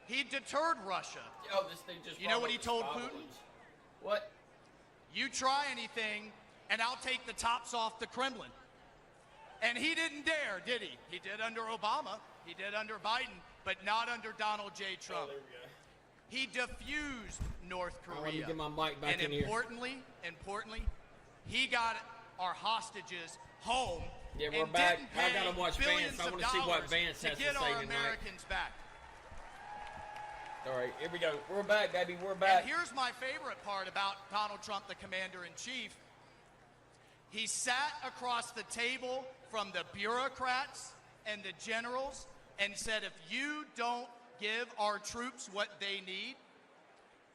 He deterred Russia. Oh, this thing just. You know what he told Putin? What? You try anything, and I'll take the tops off the Kremlin. And he didn't dare, did he? He did under Obama. He did under Biden, but not under Donald J. Trump. Oh, there we go. He diffused North Korea. I want to get my mic back and in here. importantly, he got our hostages home. Yeah, we're and back. Didn't I pay gotta watch billions Vance. I of want to see what dollars Vance has to get say our tonight. Americans back. All right, here we go. We're back, baby. We're back. And here's my favorite part about Donald Trump, the commander-in-chief. He sat across the table from the bureaucrats and the generals and said, if you don't give our troops what they need,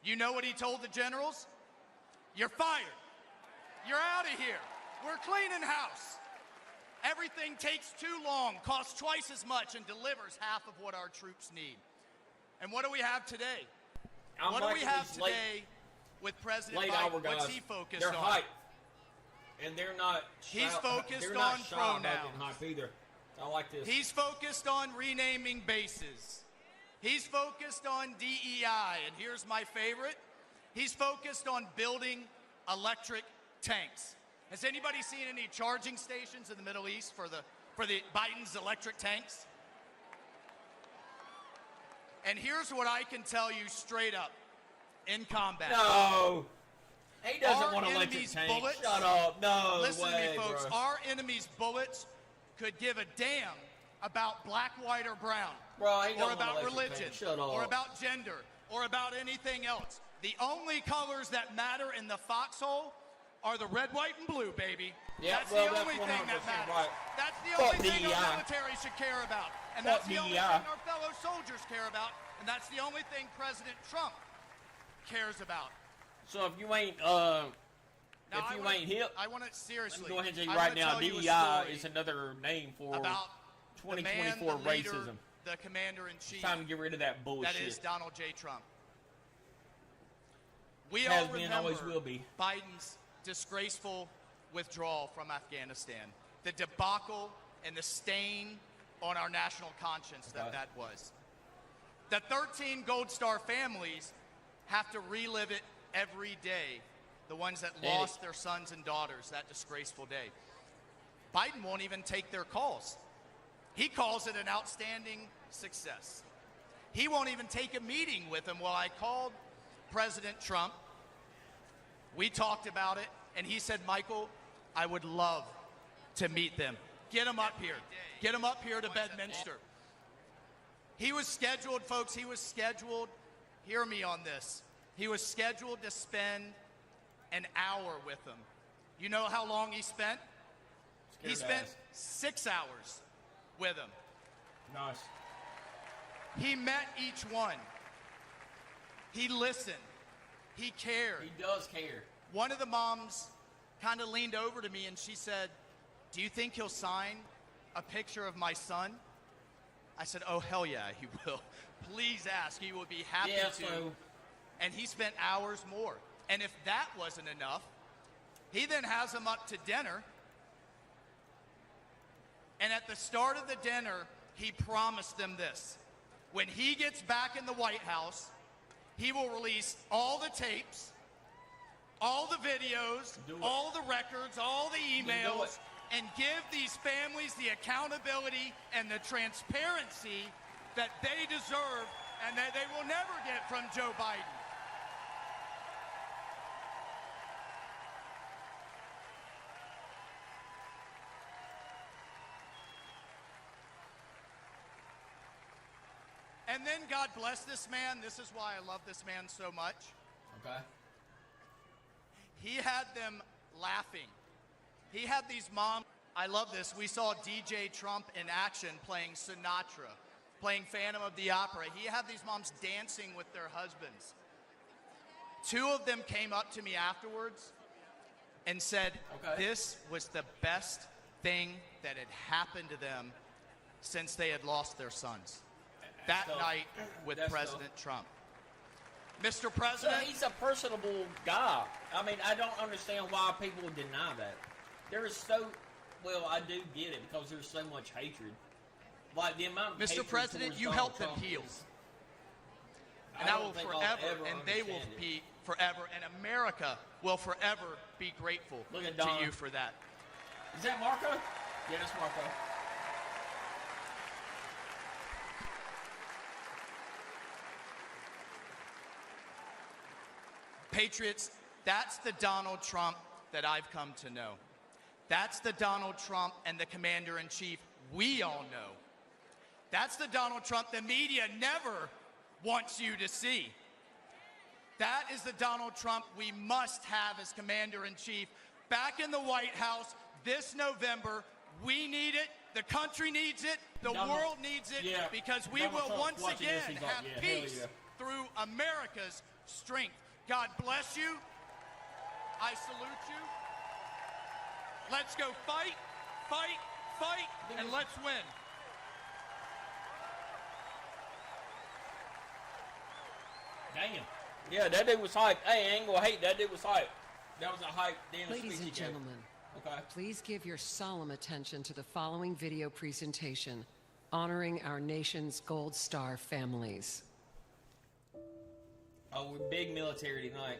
you know what he told the generals? You're fired. You're out of here. We're cleaning house. Everything takes too long, costs twice as much, and delivers half of what our troops need. And what do we have today? What do we have today with President Biden? What's he focused on? They're hype. And they're not. He's focused on pronouns. Hype either. I like this. He's focused on renaming bases. He's focused on DEI. And here's my favorite. He's focused on building electric tanks. Has anybody seen any charging stations in the Middle East for the Biden's electric tanks? And here's what I can tell you straight up in combat. No. He doesn't want electric tanks. Bullets, shut up. No listen way, to me, folks. bro. Our enemy's bullets could give a damn about black, white, or brown. Bro, he or don't about want electric religion. tanks. Shut up. Or about gender. Or about anything else. The only colors that matter in the foxhole are the red, white, and blue, baby. Yeah, that's well, the only that's thing that 100% matters. right. That's the Fuck only thing DEI. our military should care about. And Fuck that's the only DEI. thing our fellow soldiers care about. And that's the only thing President Trump cares about. So if you ain't hip, I want to seriously. go ahead and tell you right now, DEI is another name for about 2024 the leader, racism. The commander-in-chief. Time to get rid of that bullshit. That is Donald J. Trump. We Has all been, remember always will be. Biden's disgraceful withdrawal from Afghanistan, the debacle and the stain on our national conscience that was. The 13 Gold Star families have to relive it every day, the ones that lost their sons and daughters that disgraceful day. Biden won't even take their calls. He calls it an outstanding success. He won't even take a meeting with them. Well, I called President Trump. We talked about it, and he said, Michael, I would love to meet them. Get them up here. Get them up here to Bedminster. He was scheduled, folks, hear me on this. He was scheduled to spend an hour with them. You know how long he spent? He spent 6 hours with them. Nice. He met each one. He listened. He cared. He does care. One of the moms kind of leaned over to me and she said, do you think he'll sign a picture of my son? I said, oh, hell yeah, he will. Please ask. He will be happy to. So. And he spent hours more. And if that wasn't enough, he then has them up to dinner. And at the start of the dinner, he promised them this. When he gets back in the White House, he will release all the tapes, all the videos, all the records, all the emails, and give these families the accountability and the transparency that they deserve and that they will never get from Joe Biden. And then God bless this man. This is why I love this man so much. Okay. He had them laughing. He had these moms. I love this. We saw DJ Trump in action playing Sinatra, playing Phantom of the Opera. He had these moms dancing with their husbands. 2 of them came up to me afterwards and said, this was the best thing that had happened to them since they had lost their sons. That night with President Trump. Mr. President. So he's a personable guy. I mean, I don't understand why people deny that. There is well, I do get it because there's so much hatred. Like the amount of Mr. President, you helped them heal. And that will forever, and they will be forever, and America will forever be grateful to you for that. Is that Marco? Yeah, that's Marco. Patriots, that's the Donald Trump that I've come to know. That's the Donald Trump and the Commander-in-Chief we all know. That's the Donald Trump the media never wants you to see. That is the Donald Trump we must have as Commander-in-Chief back in the White House this November. We need it. The country needs it. The world needs it, because we will once again have peace through America's strength. God bless you. I salute you. Let's go fight, fight, fight, and let's win. Damn. Yeah, that dude was hype. Hey, I ain't gonna hate, that dude was hype. That was a hype damn speech. Ladies and gentlemen, please give your solemn attention to the following video presentation honoring our nation's Gold Star families. Oh, we're big military tonight.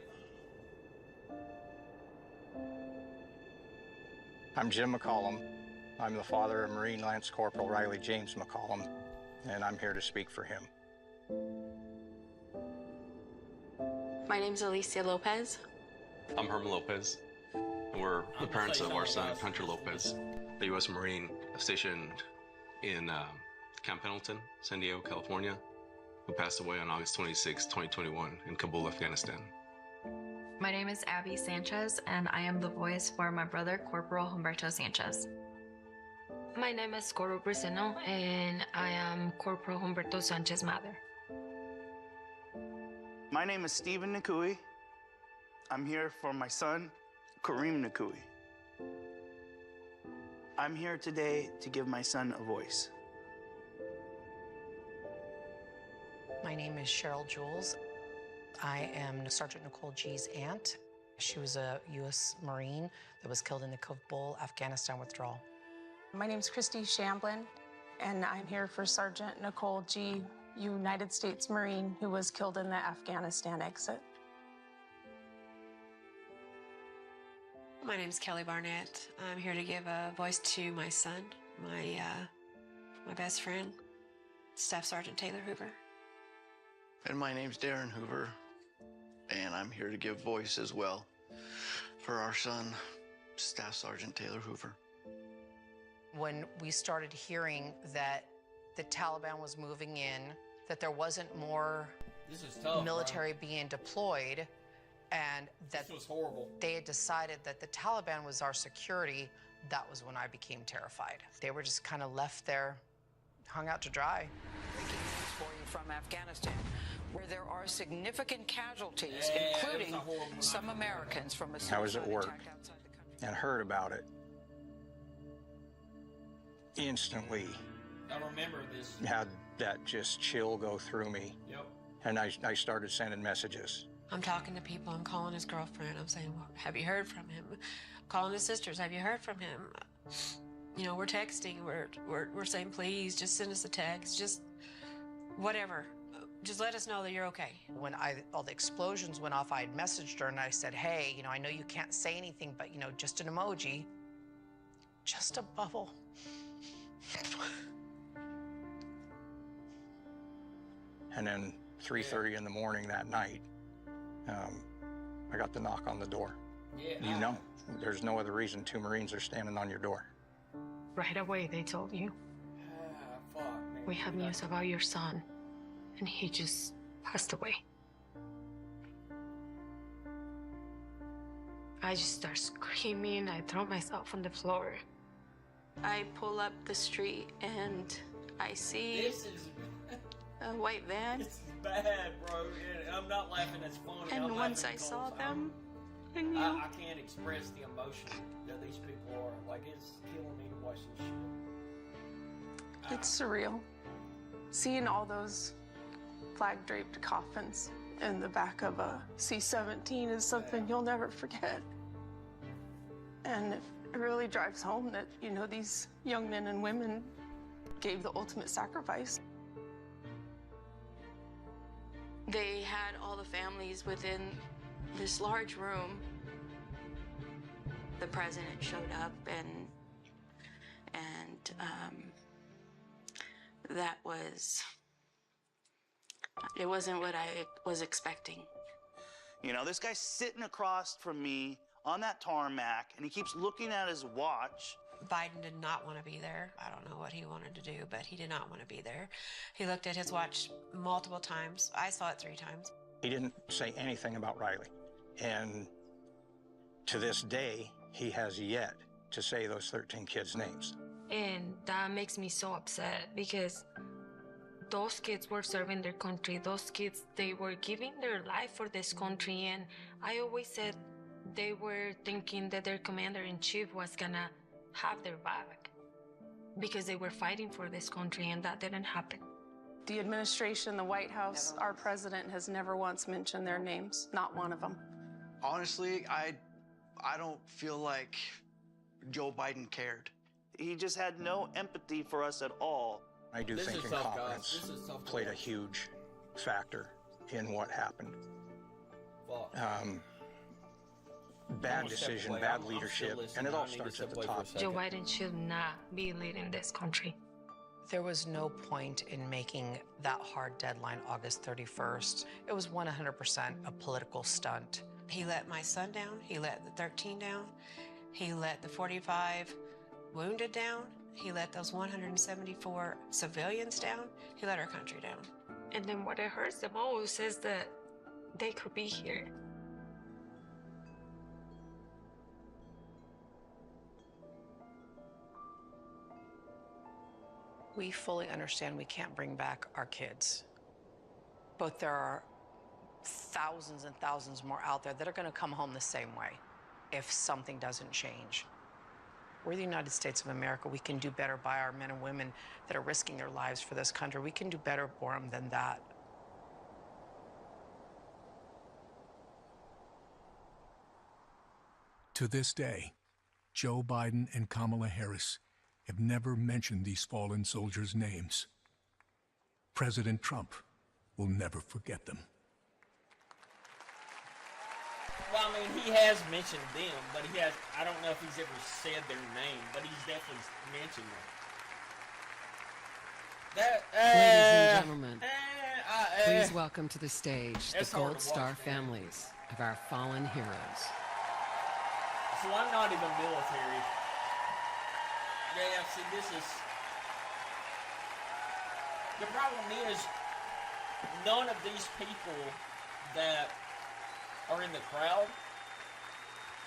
I'm Jim McCollum. I'm the father of Marine Lance Corporal Riley James McCollum, and I'm here to speak for him. My name's Alicia Lopez. I'm Herman Lopez, and we're the parents of our son, Hunter Lopez, a U.S. Marine stationed in Camp Pendleton, San Diego, California, who passed away on August 26, 2021 in Kabul, Afghanistan. My name is Abby Sanchez, and I am the voice for my brother, Corporal Humberto Sanchez. My name is Coro Briseno, and I am Corporal Humberto Sanchez's mother. My name is Stephen Nakui. I'm here for my son, Kareem Nakui. I'm here today to give my son a voice. My name is Cheryl Jules. I am Sergeant Nicole G's aunt. She was a U.S. Marine that was killed in the Kabul, Afghanistan withdrawal. My name's Christy Shamblin, and I'm here for Sergeant Nicole G., United States Marine, who was killed in the Afghanistan exit. My name's Kelly Barnett. I'm here to give a voice to my son, my best friend, Staff Sergeant Taylor Hoover. And my name's Darren Hoover, and I'm here to give voice as well for our son, Staff Sergeant Taylor Hoover. When we started hearing that the Taliban was moving in, that there wasn't more military being deployed, and that this was horrible. They had decided that the Taliban was our security, that was when I became terrified. They were just kind of left there, hung out to dry. Breaking news for you from Afghanistan, where there are significant casualties, including some Americans from a suicide I was at work attack outside the country. and heard about it. Instantly I remember this. had that just chill go through me. Yep. And I started sending messages. I'm talking to people. I'm calling his girlfriend. I'm saying, well, have you heard from him? Calling his sisters. Have you heard from him? You know, we're texting. We're saying, please, just send us a text. Just whatever. Just let us know that you're okay. When all the explosions went off, I had messaged her and I said, hey, I know you can't say anything, but, just an emoji. Just a bubble. And then 3:30 in the morning that night, I got the knock on the door. Yeah. There's no other reason 2 Marines are standing on your door. Right away, they told you, Fuck, man. we have news about your son, and he just passed away. I just start screaming. I throw myself on the floor. I pull up the street, and I see This is a white van. this is bad, bro. And I'm not laughing. It's funny. And I'm once laughing I saw because them, I knew. I can't express the emotion that these people are. Like, it's killing me to watch this shit. It's surreal. Seeing all those flag-draped coffins in the back of a C-17 is something you'll never forget. And it really drives home that, these young men and women gave the ultimate sacrifice. They had all the families within this large room. The president showed up, and that was, it wasn't what I was expecting. You know, this guy's sitting across from me on that tarmac, and he keeps looking at his watch. Biden did not want to be there. I don't know what he wanted to do, but he did not want to be there. He looked at his watch multiple times. I saw it 3 times. He didn't say anything about Riley. And to this day, he has yet to say those 13 kids' names. And that makes me so upset because those kids were serving their country. Those kids, they were giving their life for this country. And I always said they were thinking that their commander-in-chief was gonna have their back because they were fighting for this country, and that didn't happen. The administration, the White House, our president has never once mentioned their names, not one of them. Honestly, I don't feel like Joe Biden cared. He just had no empathy for us at all. I do think incompetence played a huge factor in what happened. Bad decision, bad leadership, and it all starts at the top. Joe Biden should not be leading this country. There was no point in making that hard deadline August 31st. It was 100% a political stunt. He let my son down. He let the 13 down. He let the 45 wounded down. He let those 174 civilians down. He let our country down. And then what it hurts the most is that they could be here. We fully understand we can't bring back our kids, but there are thousands and thousands more out there that are going to come home the same way if something doesn't change. We're the United States of America. We can do better by our men and women that are risking their lives for this country. We can do better for them than that. To this day, Joe Biden and Kamala Harris have never mentioned these fallen soldiers' names. President Trump will never forget them. Well, I mean, he has mentioned them, but he has, I don't know if he's ever said their name, but he's definitely mentioned them. Ladies and gentlemen, please welcome to the stage the Gold Star families of our fallen heroes. So I'm not even military. Yeah, see, this is... The problem is, none of these people that are in the crowd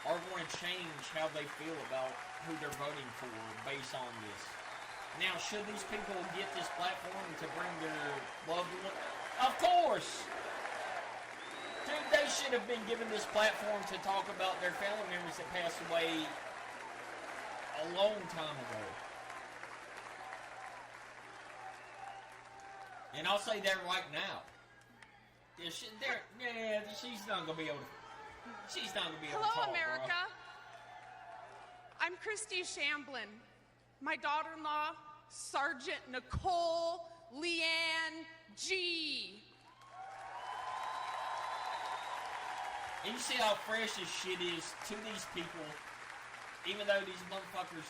are going to change how they feel about who they're voting for based on this. Now, should these people get this platform to bring their loved one? Of course! Dude, they should have been given this platform to talk about their family members that passed away a long time ago. And I'll say that right now. She's not gonna be able to. She's not gonna be able to talk. Hello, America. Bro. I'm Christy Shamblin. My daughter-in-law, Sergeant Nicole Leanne G. And you see how fresh this shit is to these people, even though these motherfuckers.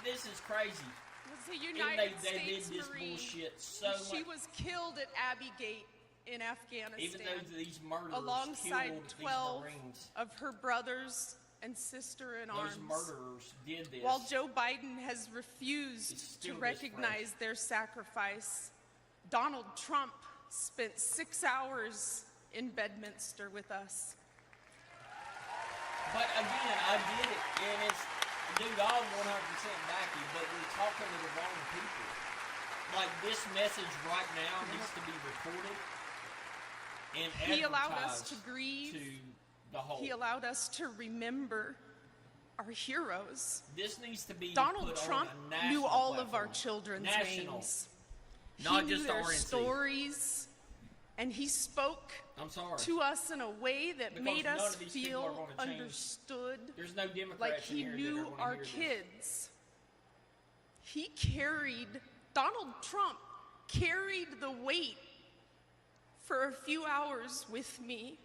This is crazy. Was a United they did States this Marine. bullshit so She much. was killed at Abbey Gate in Afghanistan. Even though these murderers alongside killed 12 these Marines. of her brothers and sister in arms. Those murderers did this. While Joe Biden has refused to still recognize their sacrifice, Donald Trump spent 6 hours in Bedminster with us. But again, I get it, and it's, dude, I'll 100% back you, but we're talking to the wrong people. Like, this message right now needs to be recorded and He allowed us advertised to grieve. to the whole. He allowed us to remember our heroes. This needs to be Donald put Trump on a national knew all of our platform. children's National. names. Not he just knew their RNC. stories, and he spoke I'm sorry. to us in a way that Because made none us of these people are feel gonna change. understood. There's no Democrats Like in he here that knew are gonna our hear this. kids. He carried, Donald Trump carried the weight for for a few hours with me.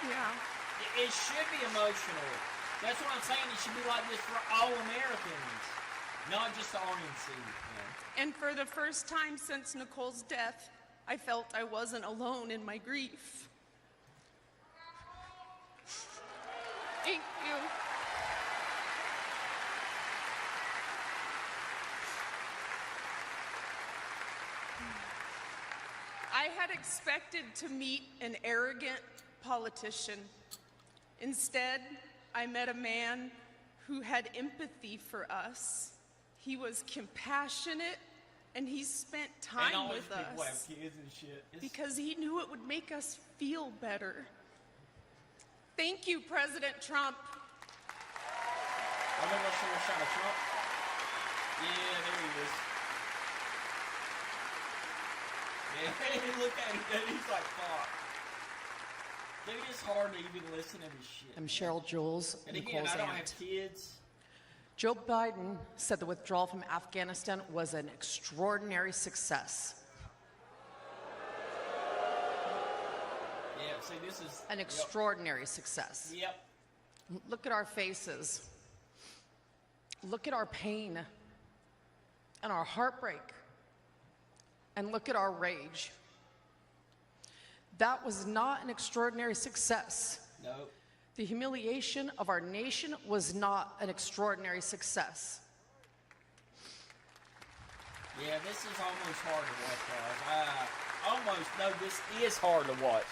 Yeah. It should be emotional. That's what I'm saying. It should be like this for all Americans, not just the RNC. And for the first time since Nicole's death, I felt I wasn't alone in my grief. Thank you. I had expected to meet an arrogant politician. Instead, I met a man who had empathy for us. He was compassionate, and he spent time with us because he knew it would make us feel better. Thank you, President Trump. I think let's show a shot of Trump. Yeah, there he is. Yeah, look at him, dude. He's like, fuck. Dude, it's hard to even listen to this shit. I'm Cheryl Jules, And again, Nicole's I don't aunt. have kids. Joe Biden said the withdrawal from Afghanistan was an extraordinary success. Yeah, see, this is... An extraordinary success. Yep. Look at our faces. Look at our pain and our heartbreak. And look at our rage. That was not an extraordinary success. No. The humiliation of our nation was not an extraordinary success. Yeah, this is almost hard to watch, guys. Almost, no, this is hard to watch.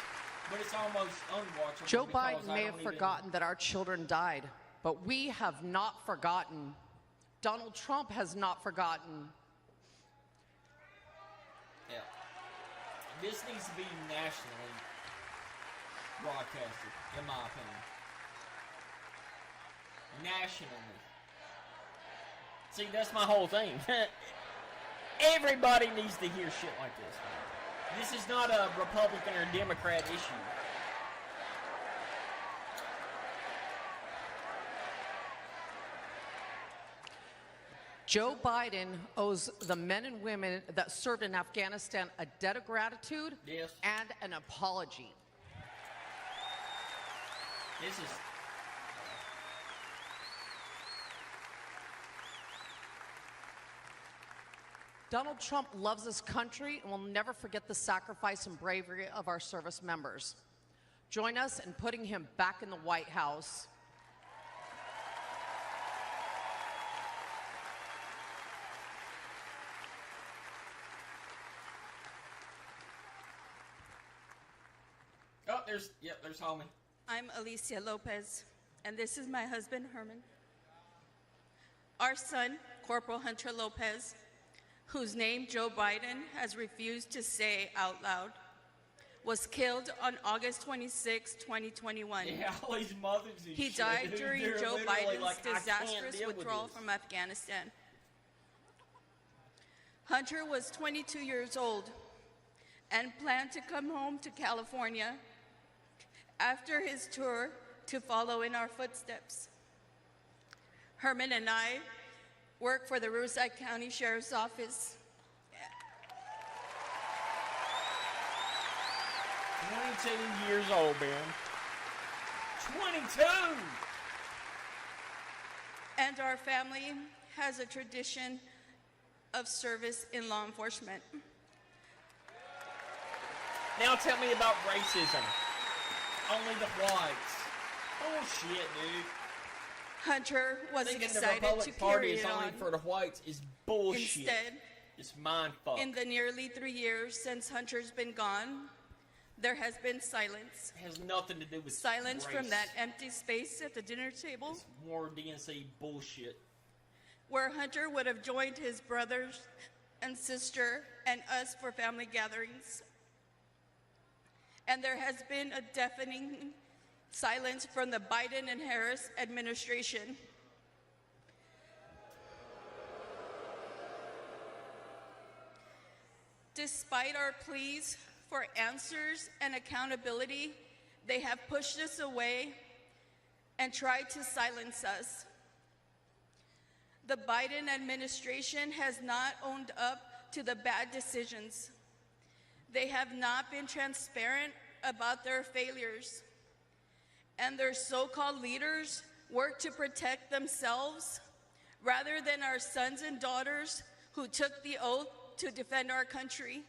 But it's almost unwatchable. Joe Biden may have forgotten that our children died, but we have not forgotten. Donald Trump has not forgotten. Yeah. This needs to be nationally broadcasted, in my opinion. Nationally. See, that's my whole thing. Everybody needs to hear shit like this. This is not a Republican or Democrat issue. Joe Biden owes the men and women that served in Afghanistan a debt of gratitude and an apology. This is... Donald Trump loves this country and will never forget the sacrifice and bravery of our service members. Join us in putting him back in the White House. Oh, there's homie. I'm Alicia Lopez, and this is my husband, Herman. Our son, Corporal Hunter Lopez, whose name Joe Biden has refused to say out loud, was killed on August 26, 2021. Yeah, all these mothers and He shit, died dude. during They're Joe literally Biden's like, I can't disastrous deal with withdrawal this. from Afghanistan. Hunter was 22 years old and planned to come home to California after his tour to follow in our footsteps. Herman and I work for the Riverside County Sheriff's Office. 22 years old, man. 22! And our family has a tradition of service in law enforcement. Now tell me about racism. Only the whites. Bullshit, dude. Hunter was Thinking the excited to Republican Party carry is it only on. for the whites is bullshit. Instead, it's mind fuck. in the nearly 3 years since Hunter's been gone, there has been silence. It has nothing to do with Silence race. from that empty space at the dinner table, It's more DNC bullshit. where Hunter would have joined his brothers and sister and us for family gatherings. And there has been a deafening silence from the Biden and Harris administration. Despite our pleas for answers and accountability, they have pushed us away and tried to silence us. The Biden administration has not owned up to the bad decisions. They have not been transparent about their failures. And their so-called leaders work to protect themselves rather than our sons and daughters who took the oath to defend our country.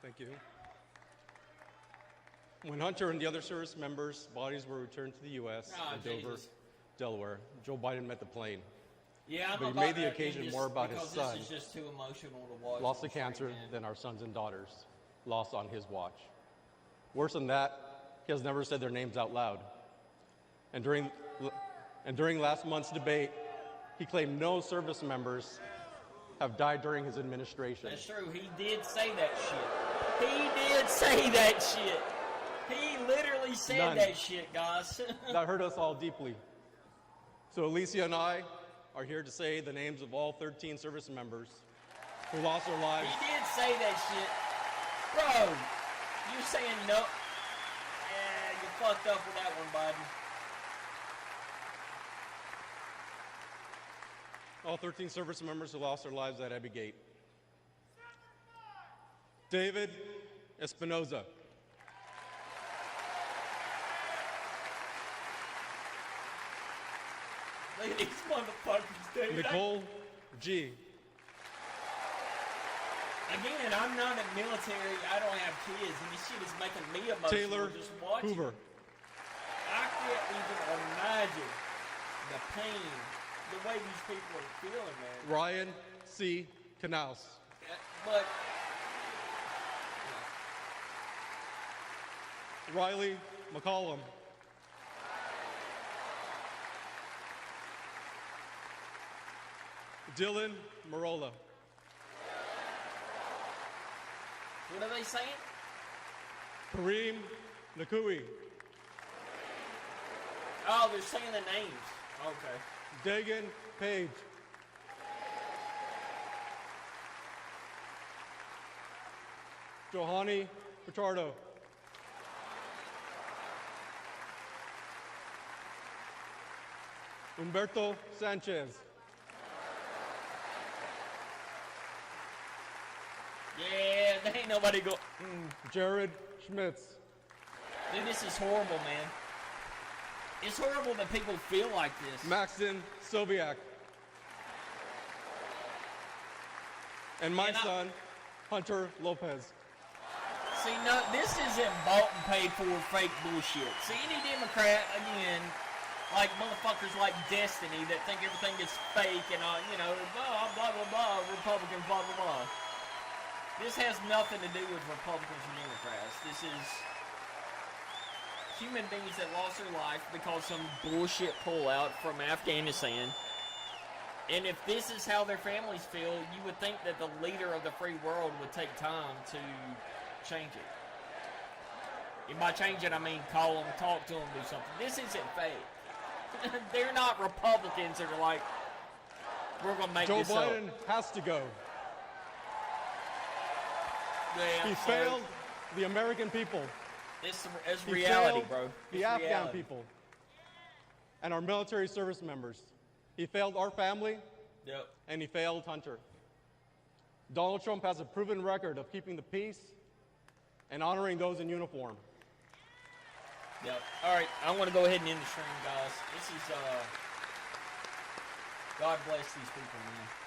Thank you. When Hunter and the other service members' bodies were returned to the U.S. in Dover, Delaware, Joe Biden met the plane. Yeah, but he made the occasion more about his son. This is just too emotional to watch. Lost to cancer than our sons and daughters lost on his watch. Worse than that, he has never said their names out loud. And during last month's debate, he claimed no service members have died during his administration. That's true. He did say that shit. He did say that shit. He literally said that shit, guys. That hurt us all deeply. So Alicia and I are here to say the names of all 13 service members who lost their lives. He did say that shit. Bro, you're saying no. Yeah, you fucked up with that one, Biden. All 13 service members who lost their lives at Abbey Gate. David Espinoza. Look at these motherfuckers, dude. Nicole G. Again, I'm not in the military. I don't have kids, and this shit is making me emotional Taylor just watching. Hoover. I can't even imagine the pain, the way these people are feeling, man. Ryan C. Knaus. But Riley McCollum. Dylan Marola. what are they saying? Kareem Nakui. Oh, they're saying the names. Okay. Dagan Page. Johanny Pichardo. Humberto Sanchez. Yeah, there ain't nobody go. Jared Schmitz. Dude, this is horrible, man. It's horrible that people feel like this. Maxton Sobiak. And my son, Hunter Lopez. See, no, this isn't bought and paid for fake bullshit. See, any Democrat, again, like motherfuckers like Destiny that think everything is fake and, blah, blah, blah, blah, Republicans, blah, blah, blah. This has nothing to do with Republicans and Democrats. This is human beings that lost their life because some bullshit pullout from Afghanistan. And if this is how their families feel, you would think that the leader of the free world would take time to change it. And by change it, I mean call them, talk to them, do something. This isn't fake. They're not Republicans that are like, we're going to make this up. Joe Biden has to go. Yeah, he failed the American people. It's reality, bro. The Afghan people. And our military service members. He failed our family. Yep. And he failed Hunter. Donald Trump has a proven record of keeping the peace and honoring those in uniform. Yep. All right, I want to go ahead and end the stream, guys. This is, God bless these people, man.